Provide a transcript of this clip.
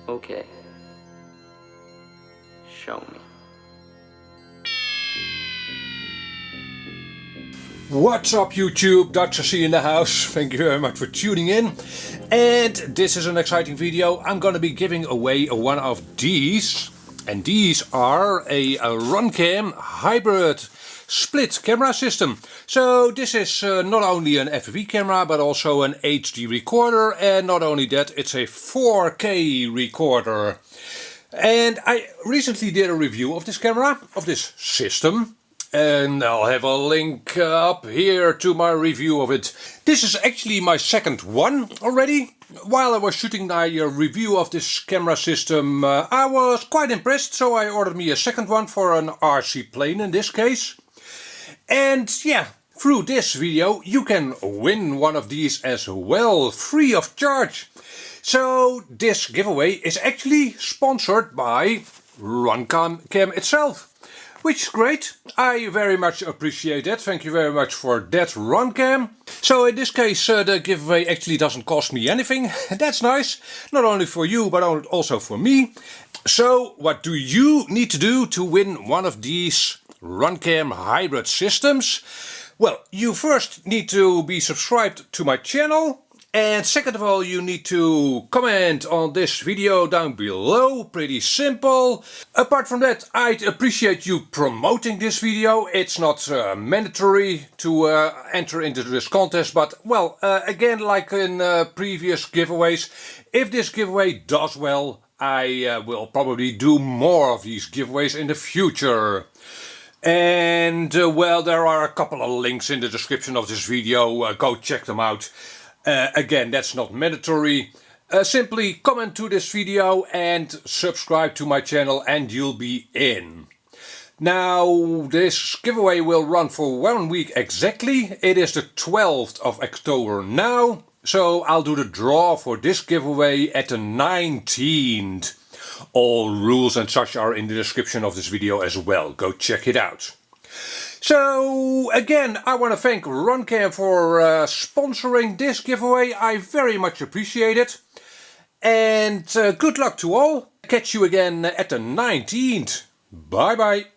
Okay. Show me. What's up YouTube, Dr. C in the house, thank you very much for tuning in. And this is an exciting video. I'm gonna be giving away one of these. And these are a Runcam hybrid split camera system. So this is not only an FPV camera but also an HD recorder, and not only that, it's a 4K recorder. And I recently did a review of this camera, of this system. And I'll have a link up here to my review of it. This is actually my second one already. While I was shooting my review of this camera system, I was quite impressed, so I ordered me a second one for an RC plane in this case. And yeah, through this video you can win one of these as well, free of charge. So this giveaway is actually sponsored by Runcam itself. Which is great, I very much appreciate that, thank you very much for that, Runcam. So in this case the giveaway actually doesn't cost me anything, that's nice, not only for you but also for me. So what do you need to do to win one of these Runcam hybrid systems? Well, you first need to be subscribed to my channel. And second of all, you need to comment on this video down below, pretty simple. Apart from that, I'd appreciate you promoting this video. It's not mandatory to enter into this contest, but well, again, like in previous giveaways, if this giveaway does well, I will probably do more of these giveaways in the future. And well, there are a couple of links in the description of this video, go check them out. Again, that's not mandatory. Simply comment to this video and subscribe to my channel and you'll be in. Now, this giveaway will run for 1 week exactly. It is the 12th of October now. So I'll do the draw for this giveaway at the 19th. All rules and such are in the description of this video as well. Go check it out. So again, I want to thank Runcam for sponsoring this giveaway. I very much appreciate it. And good luck to all. Catch you again at the 19th. Bye bye.